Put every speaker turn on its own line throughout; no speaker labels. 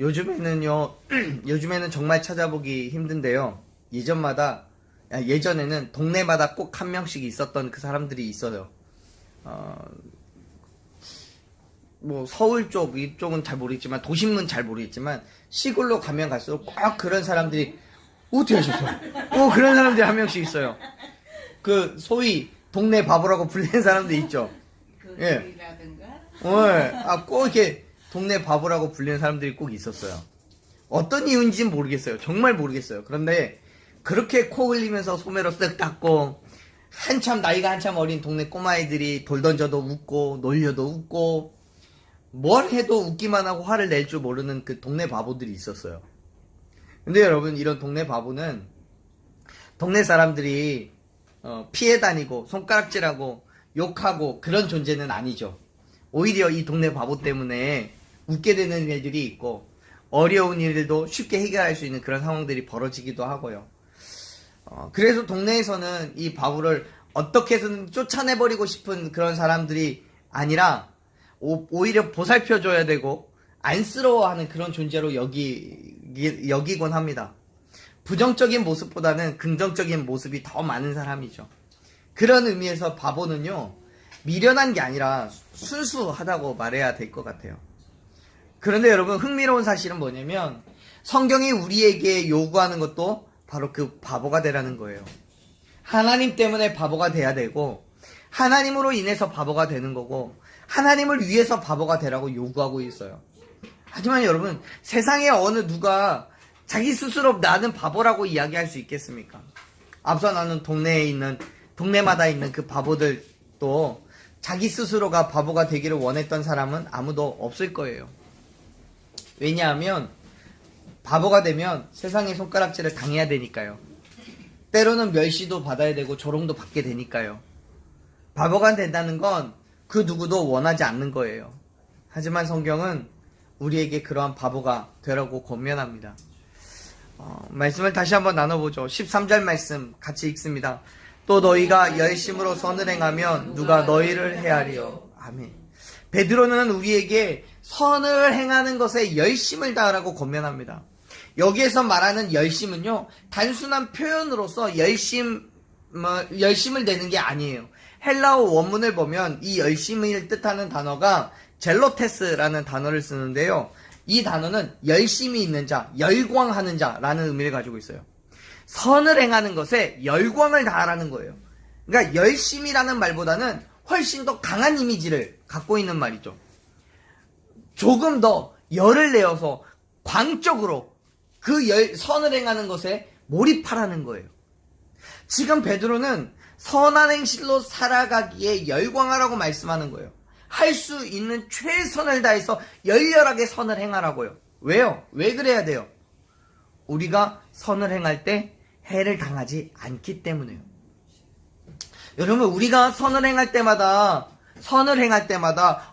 요즘에는요, 요즘에는 정말 찾아보기 힘든데요. 예전에는 동네마다 꼭 한 명씩 있었던 그 사람들이 있어요. 뭐 서울 쪽 이쪽은 잘 모르겠지만 도심은 잘 모르겠지만 시골로 가면 갈수록 꼭 그런 사람들이 어떻게 하셨어요? 그런 사람들이 한 명씩 있어요. 그 소위 동네 바보라고 불리는 사람들 있죠. 예. 꼭 이렇게 동네 바보라고 불리는 사람들이 꼭 있었어요. 어떤 이유인지는 모르겠어요. 정말 모르겠어요. 그런데 그렇게 코 흘리면서 소매로 쓱 닦고 나이가 한참 어린 동네 꼬마애들이 돌 던져도 웃고 놀려도 웃고 뭘 해도 웃기만 하고 화를 낼 줄 모르는 그 동네 바보들이 있었어요. 근데 여러분, 이런 동네 바보는 동네 사람들이 피해 다니고 손가락질하고 욕하고 그런 존재는 아니죠. 오히려 이 동네 바보 때문에 웃게 되는 일들이 있고 어려운 일들도 쉽게 해결할 수 있는 그런 상황들이 벌어지기도 하고요. 그래서 동네에서는 이 바보를 어떻게 해서든 쫓아내버리고 싶은 그런 사람들이 아니라 오히려 보살펴줘야 되고 안쓰러워하는 그런 존재로 여기곤 합니다. 부정적인 모습보다는 긍정적인 모습이 더 많은 사람이죠. 그런 의미에서 바보는요, 미련한 게 아니라 순수하다고 말해야 될 것 같아요. 그런데 여러분, 흥미로운 사실은 뭐냐면 성경이 우리에게 요구하는 것도 바로 그 바보가 되라는 거예요. 하나님 때문에 바보가 돼야 되고 하나님으로 인해서 바보가 되는 거고 하나님을 위해서 바보가 되라고 요구하고 있어요. 하지만 여러분, 세상에 어느 누가 자기 스스로 나는 바보라고 이야기할 수 있겠습니까? 앞서 나는 동네마다 있는 그 바보들도 자기 스스로가 바보가 되기를 원했던 사람은 아무도 없을 거예요. 왜냐하면 바보가 되면 세상의 손가락질을 당해야 되니까요. 때로는 멸시도 받아야 되고 조롱도 받게 되니까요. 바보가 된다는 건 그 누구도 원하지 않는 거예요. 하지만 성경은 우리에게 그러한 바보가 되라고 권면합니다. 말씀을 다시 한번 나눠보죠. 13절 말씀 같이 읽습니다. 또 너희가 열심으로 선을 행하면 누가 너희를 헤아리요. 아멘. 베드로는 우리에게 선을 행하는 것에 열심을 다하라고 권면합니다. 여기에서 말하는 열심은요, 단순한 표현으로서 열심을 내는 게 아니에요. 헬라어 원문을 보면 이 열심을 뜻하는 단어가 젤로테스라는 단어를 쓰는데요. 이 단어는 열심이 있는 자, 열광하는 자라는 의미를 가지고 있어요. 선을 행하는 것에 열광을 다하라는 거예요. 그러니까 열심이라는 말보다는 훨씬 더 강한 이미지를 갖고 있는 말이죠. 조금 더 열을 내어서 광적으로 그 선을 행하는 것에 몰입하라는 거예요. 지금 베드로는 선한 행실로 살아가기에 열광하라고 말씀하는 거예요. 할 수 있는 최선을 다해서 열렬하게 선을 행하라고요. 왜요? 왜 그래야 돼요? 우리가 선을 행할 때 해를 당하지 않기 때문에요. 여러분, 우리가 선을 행할 때마다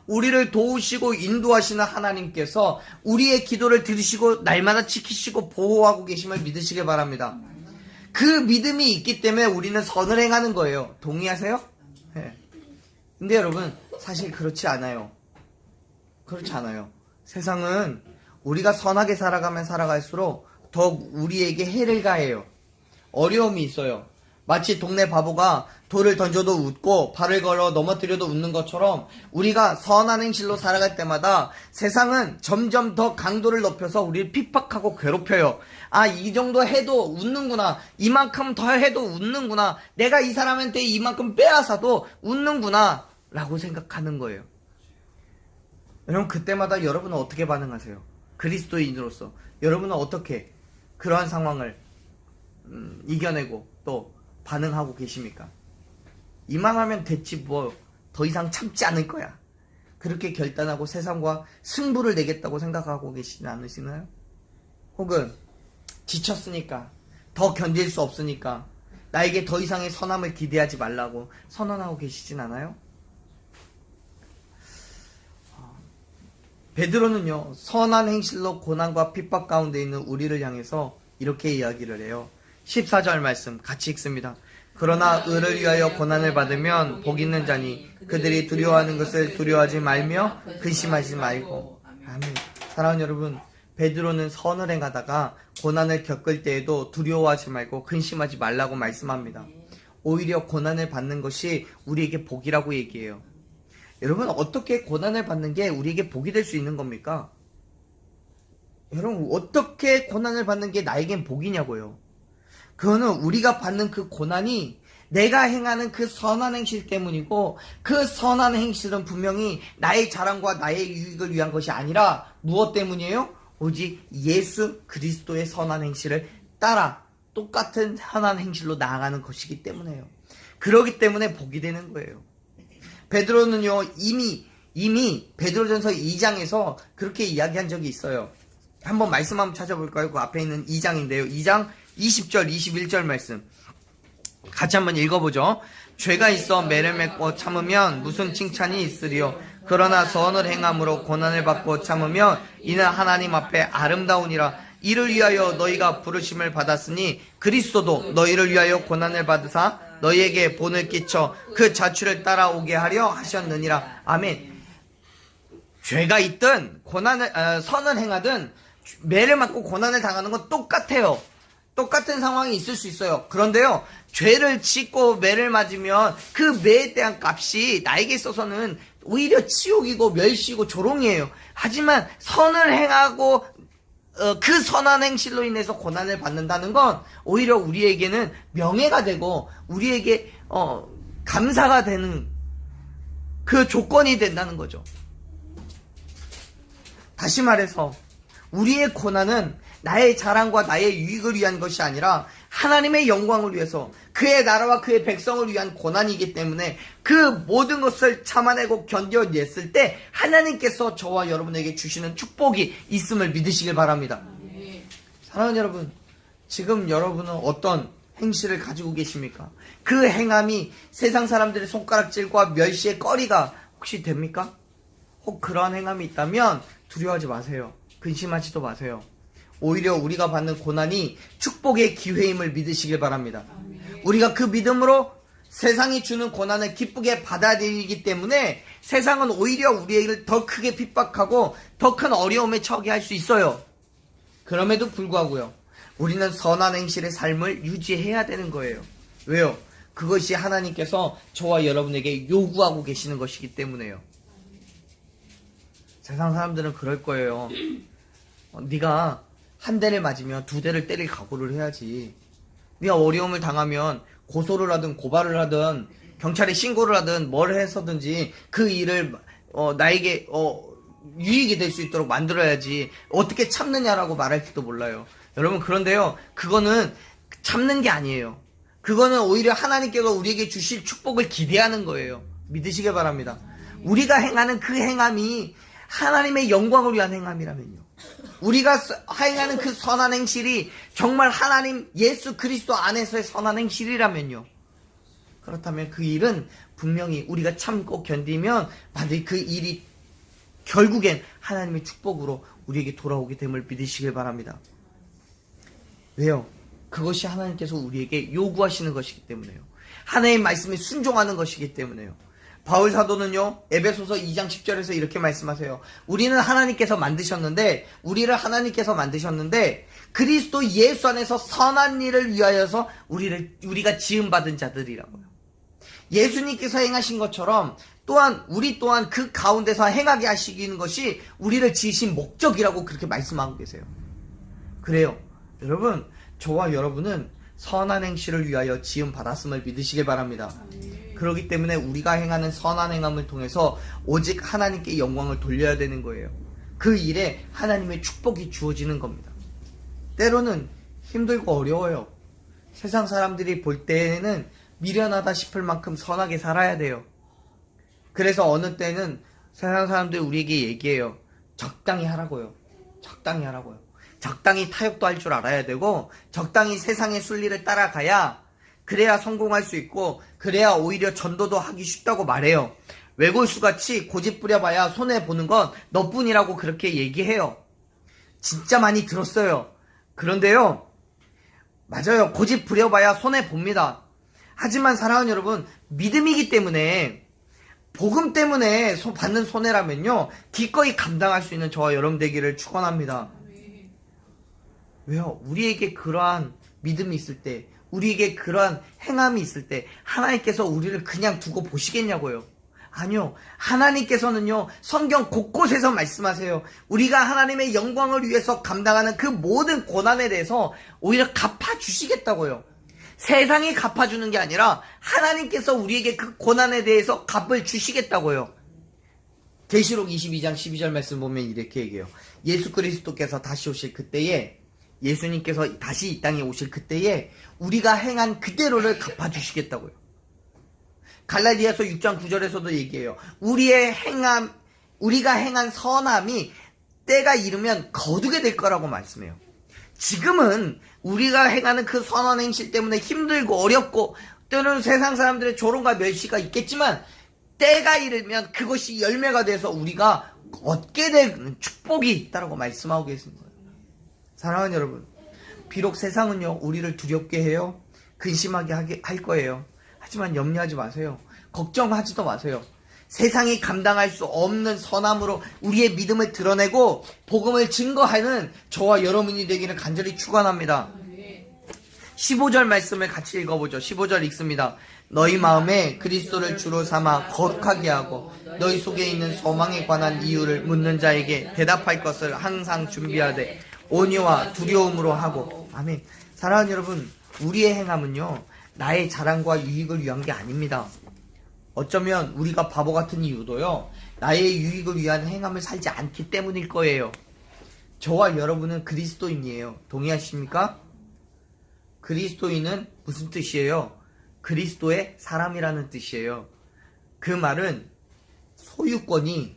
우리를 도우시고 인도하시는 하나님께서 우리의 기도를 들으시고 날마다 지키시고 보호하고 계심을 믿으시길 바랍니다. 그 믿음이 있기 때문에 우리는 선을 행하는 거예요. 동의하세요? 네. 근데 여러분, 사실 그렇지 않아요. 세상은 우리가 선하게 살아가면 살아갈수록 더욱 우리에게 해를 가해요. 어려움이 있어요. 마치 동네 바보가 돌을 던져도 웃고 발을 걸어 넘어뜨려도 웃는 것처럼 우리가 선한 행실로 살아갈 때마다 세상은 점점 더 강도를 높여서 우리를 핍박하고 괴롭혀요. 이 정도 해도 웃는구나. 이만큼 더 해도 웃는구나. 내가 이 사람한테 이만큼 빼앗아도 웃는구나 라고 생각하는 거예요. 여러분, 그때마다 여러분은 어떻게 반응하세요? 그리스도인으로서 여러분은 어떻게 그러한 상황을 이겨내고 또 반응하고 계십니까? 이만하면 됐지 뭐 더 이상 참지 않을 거야. 그렇게 결단하고 세상과 승부를 내겠다고 생각하고 계시지 않으시나요? 혹은 지쳤으니까, 더 견딜 수 없으니까 나에게 더 이상의 선함을 기대하지 말라고 선언하고 계시진 않아요? 베드로는요, 선한 행실로 고난과 핍박 가운데 있는 우리를 향해서 이렇게 이야기를 해요. 14절 말씀 같이 읽습니다. 그러나 의를 위하여 고난을 받으면 복 있는 자니 그들이 두려워하는 것을 두려워하지 말며 근심하지 말고. 아멘. 사랑하는 여러분, 베드로는 선을 행하다가 고난을 겪을 때에도 두려워하지 말고 근심하지 말라고 말씀합니다. 오히려 고난을 받는 것이 우리에게 복이라고 얘기해요. 여러분, 어떻게 고난을 받는 게 우리에게 복이 될 수 있는 겁니까? 여러분, 어떻게 고난을 받는 게 나에겐 복이냐고요. 그거는 우리가 받는 그 고난이 내가 행하는 그 선한 행실 때문이고, 그 선한 행실은 분명히 나의 자랑과 나의 유익을 위한 것이 아니라 무엇 때문이에요? 오직 예수 그리스도의 선한 행실을 따라 똑같은 선한 행실로 나아가는 것이기 때문에요. 그렇기 때문에 복이 되는 거예요. 베드로는요, 이미 베드로전서 2장에서 그렇게 이야기한 적이 있어요. 한번 말씀 한번 찾아볼까요? 그 앞에 있는 2장인데요. 2장 20절, 21절 말씀. 같이 한번 읽어보죠. 죄가 있어 매를 맺고 참으면 무슨 칭찬이 있으리요. 그러나 선을 행함으로 고난을 받고 참으면 이는 하나님 앞에 아름다우니라. 이를 위하여 너희가 부르심을 받았으니 그리스도도 너희를 위하여 고난을 받으사 너희에게 본을 끼쳐 그 자취를 따라오게 하려 하셨느니라. 아멘. 죄가 있든 선을 행하든 매를 맞고 고난을 당하는 건 똑같아요. 똑같은 상황이 있을 수 있어요. 그런데요, 죄를 짓고 매를 맞으면 그 매에 대한 값이 나에게 있어서는 오히려 치욕이고 멸시고 조롱이에요. 하지만 선을 행하고 그 선한 행실로 인해서 고난을 받는다는 건 오히려 우리에게는 명예가 되고 우리에게 감사가 되는 그 조건이 된다는 거죠. 다시 말해서 우리의 고난은 나의 자랑과 나의 유익을 위한 것이 아니라 하나님의 영광을 위해서 그의 나라와 그의 백성을 위한 고난이기 때문에 그 모든 것을 참아내고 견뎌냈을 때 하나님께서 저와 여러분에게 주시는 축복이 있음을 믿으시길 바랍니다. 사랑하는 여러분, 지금 여러분은 어떤 행실을 가지고 계십니까? 그 행함이 세상 사람들의 손가락질과 멸시의 거리가 혹시 됩니까? 혹 그러한 행함이 있다면 두려워하지 마세요. 근심하지도 마세요. 오히려 우리가 받는 고난이 축복의 기회임을 믿으시길 바랍니다. 우리가 그 믿음으로 세상이 주는 고난을 기쁘게 받아들이기 때문에 세상은 오히려 우리를 더 크게 핍박하고 더 큰 어려움에 처하게 할 수 있어요. 그럼에도 불구하고요, 우리는 선한 행실의 삶을 유지해야 되는 거예요. 왜요? 그것이 하나님께서 저와 여러분에게 요구하고 계시는 것이기 때문에요. 세상 사람들은 그럴 거예요. 네가 한 대를 맞으면 두 대를 때릴 각오를 해야지. 네가 어려움을 당하면 고소를 하든 고발을 하든 경찰에 신고를 하든 뭘 해서든지 그 일을 나에게 유익이 될 수 있도록 만들어야지. 어떻게 참느냐라고 말할지도 몰라요. 여러분, 그런데요, 그거는 참는 게 아니에요. 그거는 오히려 하나님께서 우리에게 주실 축복을 기대하는 거예요. 믿으시길 바랍니다. 우리가 행하는 그 행함이 하나님의 영광을 위한 행함이라면요, 우리가 행하는 그 선한 행실이 정말 하나님 예수 그리스도 안에서의 선한 행실이라면요, 그렇다면 그 일은 분명히 우리가 참고 견디면 반드시 그 일이 결국엔 하나님의 축복으로 우리에게 돌아오게 됨을 믿으시길 바랍니다. 왜요? 그것이 하나님께서 우리에게 요구하시는 것이기 때문에요. 하나님의 말씀에 순종하는 것이기 때문에요. 바울 사도는요, 에베소서 2장 10절에서 이렇게 말씀하세요. 우리를 하나님께서 만드셨는데 그리스도 예수 안에서 선한 일을 위하여서 우리가 지음받은 자들이라고요. 예수님께서 행하신 것처럼 우리 또한 그 가운데서 행하게 하시는 것이 우리를 지으신 목적이라고 그렇게 말씀하고 계세요. 그래요. 여러분, 저와 여러분은 선한 행실을 위하여 지음 받았음을 믿으시길 바랍니다. 그렇기 때문에 우리가 행하는 선한 행함을 통해서 오직 하나님께 영광을 돌려야 되는 거예요. 그 일에 하나님의 축복이 주어지는 겁니다. 때로는 힘들고 어려워요. 세상 사람들이 볼 때에는 미련하다 싶을 만큼 선하게 살아야 돼요. 그래서 어느 때는 세상 사람들이 우리에게 얘기해요. 적당히 하라고요. 적당히 하라고요. 적당히 타협도 할 줄 알아야 되고, 적당히 세상의 순리를 따라가야, 그래야 성공할 수 있고, 그래야 오히려 전도도 하기 쉽다고 말해요. 외골수같이 고집 부려봐야 손해보는 건 너뿐이라고 그렇게 얘기해요. 진짜 많이 들었어요. 그런데요, 맞아요. 고집 부려봐야 손해봅니다. 하지만 사랑하는 여러분, 믿음이기 때문에, 복음 때문에 받는 손해라면요, 기꺼이 감당할 수 있는 저와 여러분 되기를 축원합니다. 왜요? 우리에게 그러한 믿음이 있을 때, 우리에게 그러한 행함이 있을 때 하나님께서 우리를 그냥 두고 보시겠냐고요. 아니요. 하나님께서는요, 성경 곳곳에서 말씀하세요. 우리가 하나님의 영광을 위해서 감당하는 그 모든 고난에 대해서 오히려 갚아주시겠다고요. 세상이 갚아주는 게 아니라 하나님께서 우리에게 그 고난에 대해서 갚을 주시겠다고요. 계시록 22장 12절 말씀 보면 이렇게 얘기해요. 예수 그리스도께서 다시 오실 그때에, 예수님께서 다시 이 땅에 오실 그때에 우리가 행한 그대로를 갚아주시겠다고요. 갈라디아서 6장 9절에서도 얘기해요. 우리가 행한 선함이 때가 이르면 거두게 될 거라고 말씀해요. 지금은 우리가 행하는 그 선한 행실 때문에 힘들고 어렵고 때로는 세상 사람들의 조롱과 멸시가 있겠지만 때가 이르면 그것이 열매가 돼서 우리가 얻게 될 축복이 있다고 말씀하고 계십니다. 사랑하는 여러분, 비록 세상은요 우리를 두렵게 해요, 근심하게 할 거예요. 하지만 염려하지 마세요. 걱정하지도 마세요. 세상이 감당할 수 없는 선함으로 우리의 믿음을 드러내고 복음을 증거하는 저와 여러분이 되기를 간절히 축원합니다. 15절 말씀을 같이 읽어보죠. 15절 읽습니다. 너희 마음에 그리스도를 주로 삼아 거룩하게 하고 너희 속에 있는 소망에 관한 이유를 묻는 자에게 대답할 것을 항상 준비하되 온유와 두려움으로 하고. 아멘. 사랑하는 여러분, 우리의 행함은요 나의 자랑과 유익을 위한 게 아닙니다. 어쩌면 우리가 바보 같은 이유도요 나의 유익을 위한 행함을 살지 않기 때문일 거예요. 저와 여러분은 그리스도인이에요. 동의하십니까? 그리스도인은 무슨 뜻이에요? 그리스도의 사람이라는 뜻이에요. 그 말은 소유권이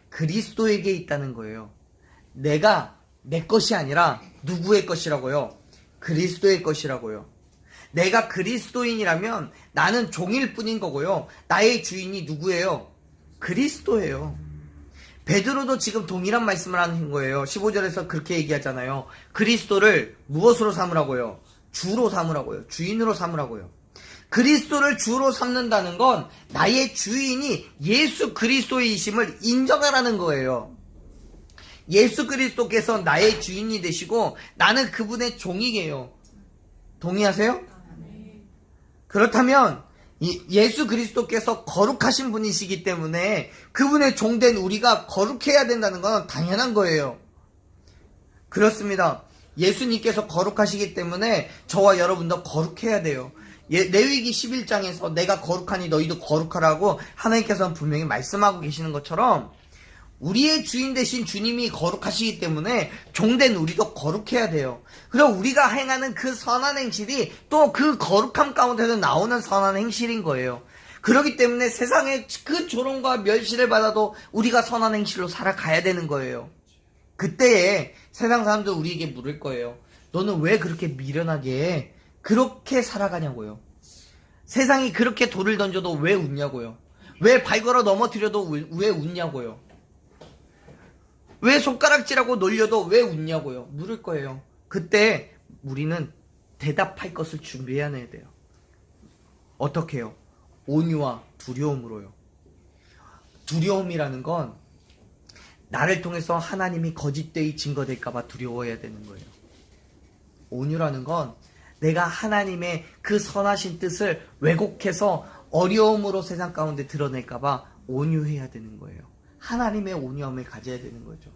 그리스도에게 있다는 거예요. 내가 내 것이 아니라 누구의 것이라고요? 그리스도의 것이라고요. 내가 그리스도인이라면 나는 종일 뿐인 거고요. 나의 주인이 누구예요? 그리스도예요. 베드로도 지금 동일한 말씀을 하는 거예요. 15절에서 그렇게 얘기하잖아요. 그리스도를 무엇으로 삼으라고요? 주로 삼으라고요. 주인으로 삼으라고요. 그리스도를 주로 삼는다는 건 나의 주인이 예수 그리스도이심을 인정하라는 거예요. 예수 그리스도께서 나의 주인이 되시고 나는 그분의 종이에요. 동의하세요? 그렇다면 예수 그리스도께서 거룩하신 분이시기 때문에 그분의 종된 우리가 거룩해야 된다는 건 당연한 거예요. 그렇습니다. 예수님께서 거룩하시기 때문에 저와 여러분도 거룩해야 돼요. 레위기 11장에서 내가 거룩하니 너희도 거룩하라고 하나님께서는 분명히 말씀하고 계시는 것처럼 우리의 주인 되신 주님이 거룩하시기 때문에 종된 우리도 거룩해야 돼요. 그리고 우리가 행하는 그 선한 행실이 또 그 거룩함 가운데서 나오는 선한 행실인 거예요. 그렇기 때문에 세상의 그 조롱과 멸시를 받아도 우리가 선한 행실로 살아가야 되는 거예요. 그때에 세상 사람들 우리에게 물을 거예요. 너는 왜 그렇게 미련하게 그렇게 살아가냐고요. 세상이 그렇게 돌을 던져도 왜 웃냐고요. 왜 발걸어 넘어뜨려도 왜 웃냐고요. 왜 손가락질하고 놀려도 왜 웃냐고요. 물을 거예요. 그때 우리는 대답할 것을 준비해야 돼요. 어떻게 해요? 온유와 두려움으로요. 두려움이라는 건 나를 통해서 하나님이 거짓되이 증거될까봐 두려워해야 되는 거예요. 온유라는 건 내가 하나님의 그 선하신 뜻을 왜곡해서 어려움으로 세상 가운데 드러낼까봐 온유해야 되는 거예요. 하나님의 온유함을 가져야 되는 거죠.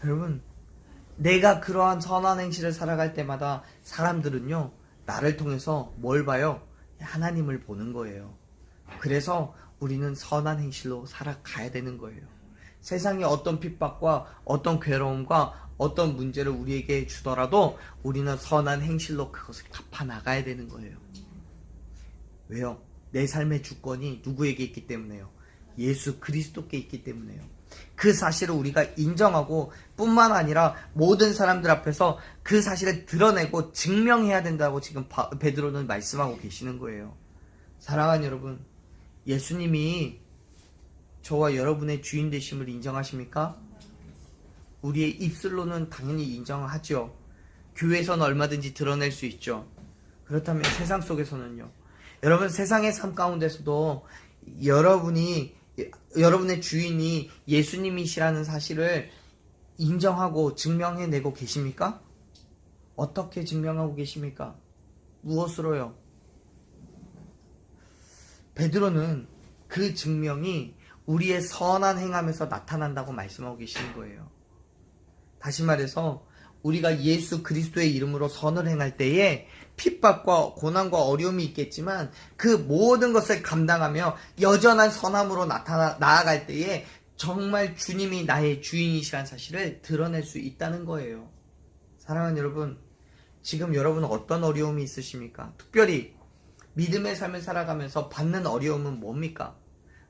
여러분, 내가 그러한 선한 행실을 살아갈 때마다 사람들은요 나를 통해서 뭘 봐요? 하나님을 보는 거예요. 그래서 우리는 선한 행실로 살아가야 되는 거예요. 세상에 어떤 핍박과 어떤 괴로움과 어떤 문제를 우리에게 주더라도 우리는 선한 행실로 그것을 갚아 나가야 되는 거예요. 왜요? 내 삶의 주권이 누구에게 있기 때문에요? 예수 그리스도께 있기 때문에요. 그 사실을 우리가 인정하고 뿐만 아니라 모든 사람들 앞에서 그 사실을 드러내고 증명해야 된다고 지금 베드로는 말씀하고 계시는 거예요. 사랑하는 여러분, 예수님이 저와 여러분의 주인 되심을 인정하십니까? 우리의 입술로는 당연히 인정하죠. 교회에서는 얼마든지 드러낼 수 있죠. 그렇다면 세상 속에서는요. 여러분, 세상의 삶 가운데서도 여러분의 주인이 예수님이시라는 사실을 인정하고 증명해내고 계십니까? 어떻게 증명하고 계십니까? 무엇으로요? 베드로는 그 증명이 우리의 선한 행함에서 나타난다고 말씀하고 계시는 거예요. 다시 말해서 우리가 예수 그리스도의 이름으로 선을 행할 때에 핍박과 고난과 어려움이 있겠지만 그 모든 것을 감당하며 여전한 선함으로 나아갈 때에 정말 주님이 나의 주인이시라는 사실을 드러낼 수 있다는 거예요. 사랑하는 여러분, 지금 여러분은 어떤 어려움이 있으십니까? 특별히 믿음의 삶을 살아가면서 받는 어려움은 뭡니까?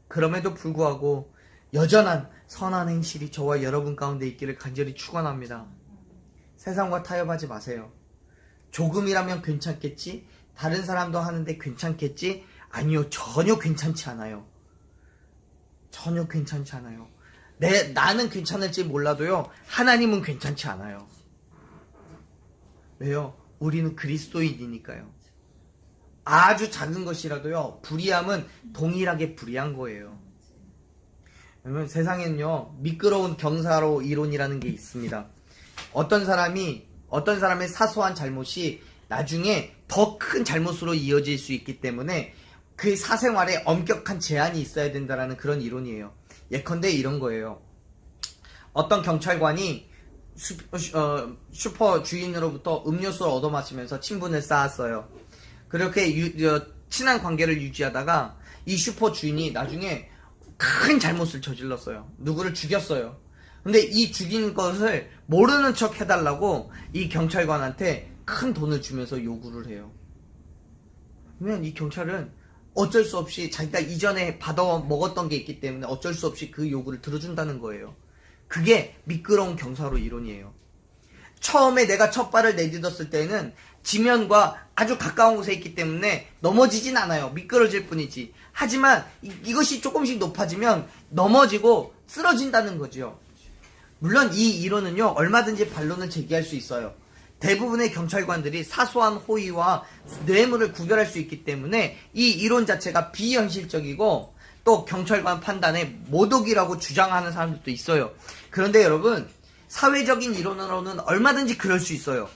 그럼에도 불구하고 여전한 선한 행실이 저와 여러분 가운데 있기를 간절히 축원합니다. 세상과 타협하지 마세요. 조금이라면 괜찮겠지? 다른 사람도 하는데 괜찮겠지? 아니요, 전혀 괜찮지 않아요. 전혀 괜찮지 않아요. 나는 괜찮을지 몰라도요, 하나님은 괜찮지 않아요. 왜요? 우리는 그리스도인이니까요. 아주 작은 것이라도요, 불의함은 동일하게 불의한 거예요. 여러분, 세상에는요, 미끄러운 경사로 이론이라는 게 있습니다. 어떤 사람의 사소한 잘못이 나중에 더 큰 잘못으로 이어질 수 있기 때문에 그 사생활에 엄격한 제한이 있어야 된다는 그런 이론이에요. 예컨대 이런 거예요. 어떤 경찰관이 슈퍼 주인으로부터 음료수를 얻어 마시면서 친분을 쌓았어요. 그렇게 친한 관계를 유지하다가 이 슈퍼 주인이 나중에 큰 잘못을 저질렀어요. 누구를 죽였어요. 근데 이 죽인 것을 모르는 척 해달라고 이 경찰관한테 큰 돈을 주면서 요구를 해요. 그러면 이 경찰은 어쩔 수 없이 자기가 이전에 받아 먹었던 게 있기 때문에 어쩔 수 없이 그 요구를 들어준다는 거예요. 그게 미끄러운 경사로 이론이에요. 처음에 내가 첫 발을 내딛었을 때는 지면과 아주 가까운 곳에 있기 때문에 넘어지진 않아요. 미끄러질 뿐이지. 하지만 이것이 조금씩 높아지면 넘어지고 쓰러진다는 거죠. 물론 이 이론은요, 얼마든지 반론을 제기할 수 있어요. 대부분의 경찰관들이 사소한 호의와 뇌물을 구별할 수 있기 때문에 이 이론 자체가 비현실적이고 또 경찰관 판단에 모독이라고 주장하는 사람들도 있어요. 그런데 여러분, 사회적인 이론으로는 얼마든지 그럴 수 있어요.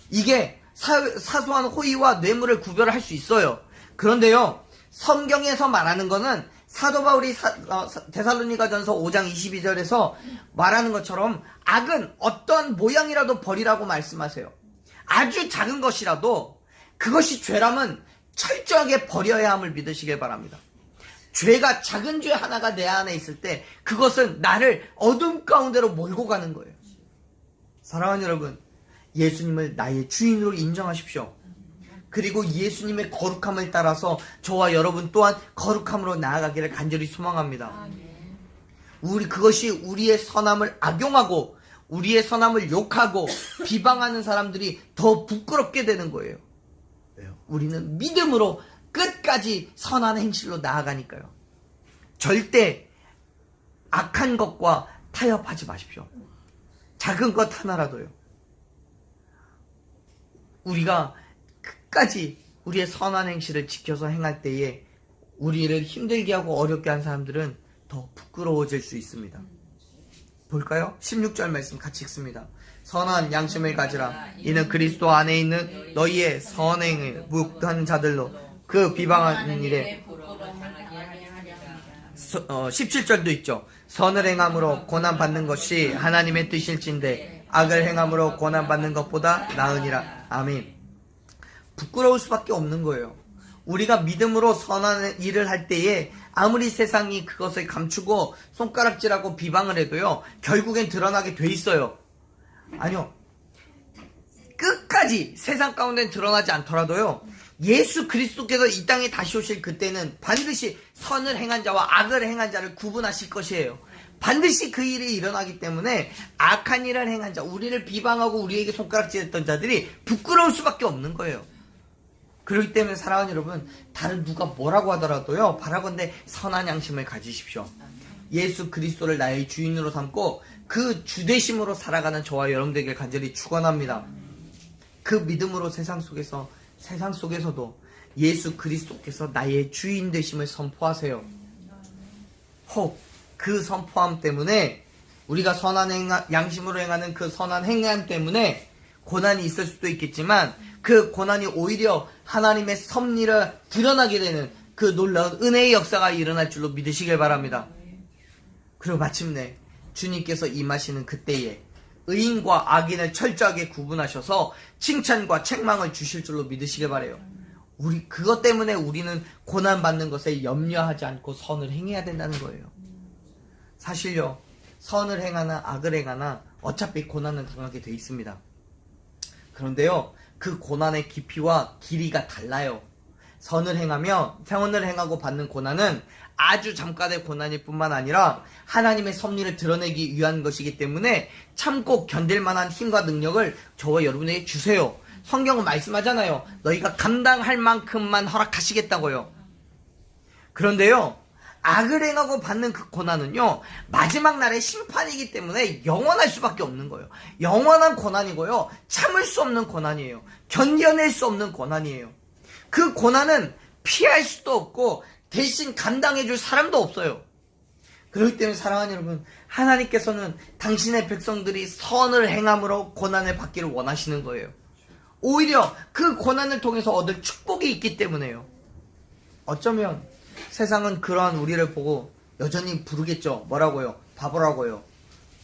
이게 사소한 호의와 뇌물을 구별할 수 있어요. 그런데요, 성경에서 말하는 거는 사도 바울이 데살로니가전서 5장 22절에서 말하는 것처럼 악은 어떤 모양이라도 버리라고 말씀하세요. 아주 작은 것이라도 그것이 죄라면 철저하게 버려야 함을 믿으시길 바랍니다. 죄가 작은 죄 하나가 내 안에 있을 때 그것은 나를 어둠 가운데로 몰고 가는 거예요. 사랑하는 여러분, 예수님을 나의 주인으로 인정하십시오. 그리고 예수님의 거룩함을 따라서 저와 여러분 또한 거룩함으로 나아가기를 간절히 소망합니다. 그것이 우리의 선함을 악용하고 우리의 선함을 욕하고 비방하는 사람들이 더 부끄럽게 되는 거예요. 왜요? 우리는 믿음으로 끝까지 선한 행실로 나아가니까요. 절대 악한 것과 타협하지 마십시오. 작은 것 하나라도요. 우리가 끝까지 우리의 선한 행실을 지켜서 행할 때에 우리를 힘들게 하고 어렵게 한 사람들은 더 부끄러워질 수 있습니다. 볼까요? 16절 말씀 같이 읽습니다. 선한 양심을 가지라. 이는 그리스도 안에 있는 너희의 선행을 묵한 자들로 그 비방하는 일에 17절도 있죠. 선을 행함으로 고난받는 것이 하나님의 뜻일진데 악을 행함으로 고난받는 것보다 나으니라. 아멘. 부끄러울 수밖에 없는 거예요. 우리가 믿음으로 선한 일을 할 때에 아무리 세상이 그것을 감추고 손가락질하고 비방을 해도요, 결국엔 드러나게 돼 있어요. 아니요. 끝까지 세상 가운데는 드러나지 않더라도요, 예수 그리스도께서 이 땅에 다시 오실 그때는 반드시 선을 행한 자와 악을 행한 자를 구분하실 것이에요. 반드시 그 일이 일어나기 때문에 악한 일을 행한 자, 우리를 비방하고 우리에게 손가락질했던 자들이 부끄러울 수밖에 없는 거예요. 그렇기 때문에 사랑하는 여러분, 다른 누가 뭐라고 하더라도요, 바라건대 선한 양심을 가지십시오. 예수 그리스도를 나의 주인으로 삼고 그 주되심으로 살아가는 저와 여러분들에게 간절히 축원합니다. 그 믿음으로 세상 속에서도 예수 그리스도께서 나의 주인 되심을 선포하세요. 혹 그 선포함 때문에 우리가 양심으로 행하는 그 선한 행함 때문에 고난이 있을 수도 있겠지만 그 고난이 오히려 하나님의 섭리를 드러나게 되는 그 놀라운 은혜의 역사가 일어날 줄로 믿으시길 바랍니다. 그리고 마침내 주님께서 임하시는 그때에 의인과 악인을 철저하게 구분하셔서 칭찬과 책망을 주실 줄로 믿으시길 바라요. 그것 때문에 우리는 고난받는 것에 염려하지 않고 선을 행해야 된다는 거예요. 사실요, 선을 행하나 악을 행하나 어차피 고난은 당하게 돼 있습니다. 그런데요, 그 고난의 깊이와 길이가 달라요. 선을 행하고 받는 고난은 아주 잠깐의 고난일 뿐만 아니라 하나님의 섭리를 드러내기 위한 것이기 때문에 참고 견딜 만한 힘과 능력을 저와 여러분에게 주세요. 성경은 말씀하잖아요. 너희가 감당할 만큼만 허락하시겠다고요. 그런데요, 악을 행하고 받는 그 고난은요, 마지막 날의 심판이기 때문에 영원할 수밖에 없는 거예요. 영원한 고난이고요, 참을 수 없는 고난이에요. 견뎌낼 수 없는 고난이에요. 그 고난은 피할 수도 없고 대신 감당해줄 사람도 없어요. 그렇기 때문에 사랑하는 여러분, 하나님께서는 당신의 백성들이 선을 행함으로 고난을 받기를 원하시는 거예요. 오히려 그 고난을 통해서 얻을 축복이 있기 때문에요. 어쩌면 세상은 그러한 우리를 보고 여전히 부르겠죠. 뭐라고요? 바보라고요.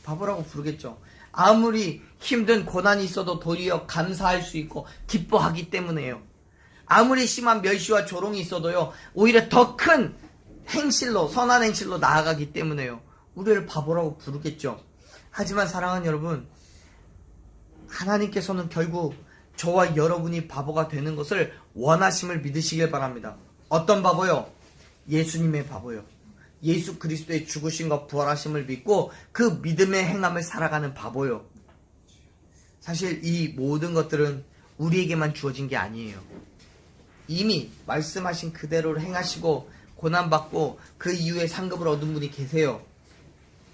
바보라고 부르겠죠. 아무리 힘든 고난이 있어도 도리어 감사할 수 있고 기뻐하기 때문에요. 아무리 심한 멸시와 조롱이 있어도요, 오히려 더 큰 행실로, 선한 행실로 나아가기 때문에요. 우리를 바보라고 부르겠죠. 하지만 사랑하는 여러분, 하나님께서는 결국 저와 여러분이 바보가 되는 것을 원하심을 믿으시길 바랍니다. 어떤 바보요? 예수님의 바보요. 예수 그리스도의 죽으심과 부활하심을 믿고 그 믿음의 행함을 살아가는 바보요. 사실 이 모든 것들은 우리에게만 주어진 게 아니에요. 이미 말씀하신 그대로 행하시고 고난받고 그 이후에 상급을 얻은 분이 계세요.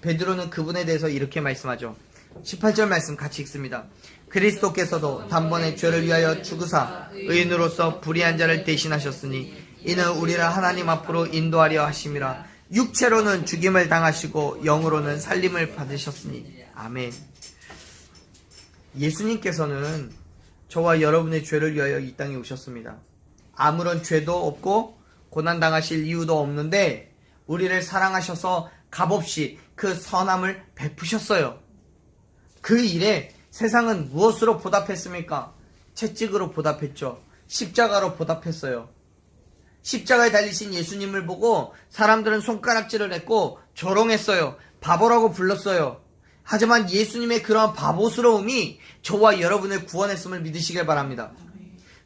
베드로는 그분에 대해서 이렇게 말씀하죠. 18절 말씀 같이 읽습니다. 그리스도께서도 단번에 죄를 위하여 죽으사 의인으로서 불의한 자를 대신하셨으니 이는 우리를 하나님 앞으로 인도하려 하심이라. 육체로는 죽임을 당하시고 영으로는 살림을 받으셨으니. 아멘. 예수님께서는 저와 여러분의 죄를 위하여 이 땅에 오셨습니다. 아무런 죄도 없고 고난당하실 이유도 없는데 우리를 사랑하셔서 값없이 그 선함을 베푸셨어요. 그 일에 세상은 무엇으로 보답했습니까? 채찍으로 보답했죠. 십자가로 보답했어요. 십자가에 달리신 예수님을 보고 사람들은 손가락질을 했고 조롱했어요. 바보라고 불렀어요. 하지만 예수님의 그러한 바보스러움이 저와 여러분을 구원했음을 믿으시길 바랍니다.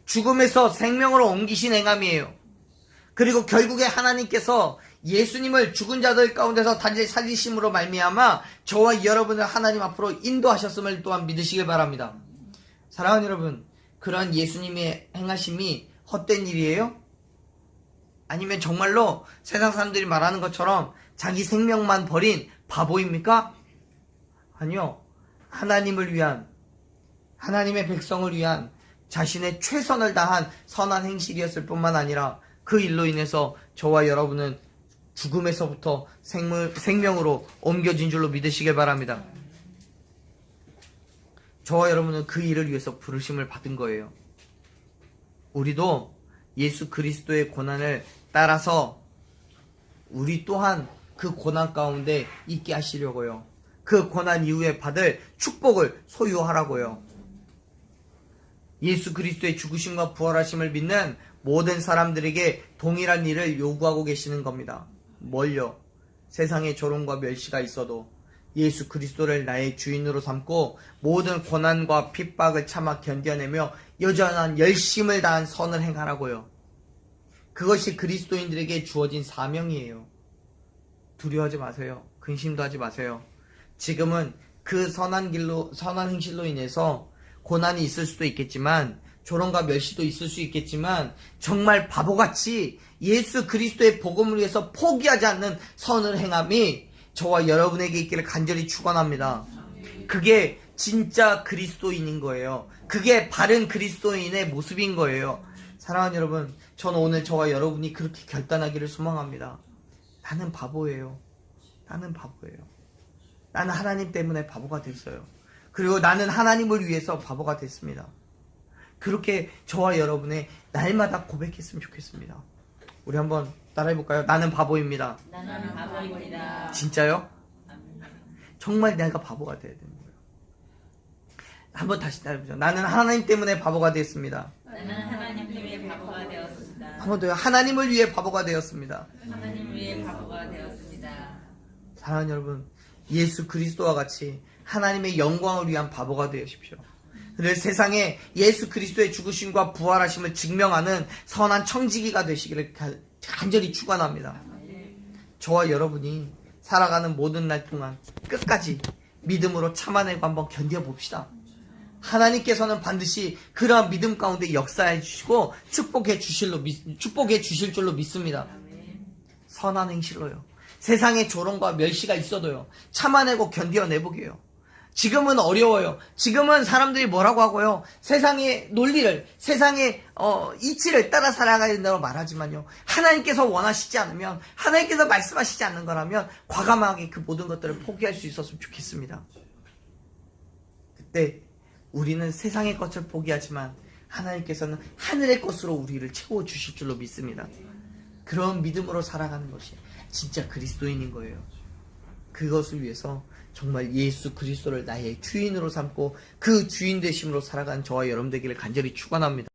죽음에서 생명으로 옮기신 행함이에요. 그리고 결국에 하나님께서 예수님을 죽은 자들 가운데서 단지 살리심으로 말미암아 저와 여러분을 하나님 앞으로 인도하셨음을 또한 믿으시길 바랍니다. 사랑하는 여러분, 그러한 예수님의 행하심이 헛된 일이에요? 아니면 정말로 세상 사람들이 말하는 것처럼 자기 생명만 버린 바보입니까? 아니요. 하나님을 위한, 하나님의 백성을 위한 자신의 최선을 다한 선한 행실이었을 뿐만 아니라 그 일로 인해서 저와 여러분은 죽음에서부터 생명으로 옮겨진 줄로 믿으시길 바랍니다. 저와 여러분은 그 일을 위해서 부르심을 받은 거예요. 우리도 예수 그리스도의 고난을 따라서 우리 또한 그 고난 가운데 있게 하시려고요. 그 고난 이후에 받을 축복을 소유하라고요. 예수 그리스도의 죽으심과 부활하심을 믿는 모든 사람들에게 동일한 일을 요구하고 계시는 겁니다. 뭘요? 세상에 조롱과 멸시가 있어도 예수 그리스도를 나의 주인으로 삼고 모든 고난과 핍박을 참아 견뎌내며 여전한 열심을 다한 선을 행하라고요. 그것이 그리스도인들에게 주어진 사명이에요. 두려워하지 마세요. 근심도 하지 마세요. 지금은 그 선한 행실로 인해서 고난이 있을 수도 있겠지만 조롱과 멸시도 있을 수 있겠지만 정말 바보같이 예수 그리스도의 복음을 위해서 포기하지 않는 선을 행함이 저와 여러분에게 있기를 간절히 축원합니다. 그게 진짜 그리스도인인 거예요. 그게 바른 그리스도인의 모습인 거예요. 사랑하는 여러분, 저는 오늘 저와 여러분이 그렇게 결단하기를 소망합니다. 나는 바보예요. 나는 바보예요. 나는 하나님 때문에 바보가 됐어요. 그리고 나는 하나님을 위해서 바보가 됐습니다. 그렇게 저와 여러분의 날마다 고백했으면 좋겠습니다. 우리 한번 따라해볼까요? 나는 바보입니다.
나는 바보입니다.
진짜요? 정말 내가 바보가 돼야 되는 거예요. 한번 다시 따라해보죠. 나는 하나님 때문에 바보가 되었습니다.
나는 하나님 때문에 바보가 되었습니다.
한번 더요. 하나님을 위해 바보가 되었습니다.
하나님 위해 바보가 되었습니다.
사랑하는 여러분, 예수 그리스도와 같이 하나님의 영광을 위한 바보가 되십시오. 늘 세상에 예수 그리스도의 죽으심과 부활하심을 증명하는 선한 청지기가 되시기를 간절히 축원합니다. 저와 여러분이 살아가는 모든 날 동안 끝까지 믿음으로 참아내고 한번 견뎌봅시다. 하나님께서는 반드시 그러한 믿음 가운데 역사해 주시고 축복해 주실 줄로 믿습니다. 선한 행실로요. 세상에 조롱과 멸시가 있어도요. 참아내고 견뎌내보게요. 지금은 어려워요. 지금은 사람들이 뭐라고 하고요. 세상의 논리를, 세상의 이치를 따라 살아가야 된다고 말하지만요. 하나님께서 원하시지 않으면, 하나님께서 말씀하시지 않는 거라면 과감하게 그 모든 것들을 포기할 수 있었으면 좋겠습니다. 그때 우리는 세상의 것을 포기하지만 하나님께서는 하늘의 것으로 우리를 채워주실 줄로 믿습니다. 그런 믿음으로 살아가는 것이 진짜 그리스도인인 거예요. 그것을 위해서 정말 예수 그리스도를 나의 주인으로 삼고 그 주인 되심으로 살아가는 저와 여러분 되기를 간절히 축원합니다.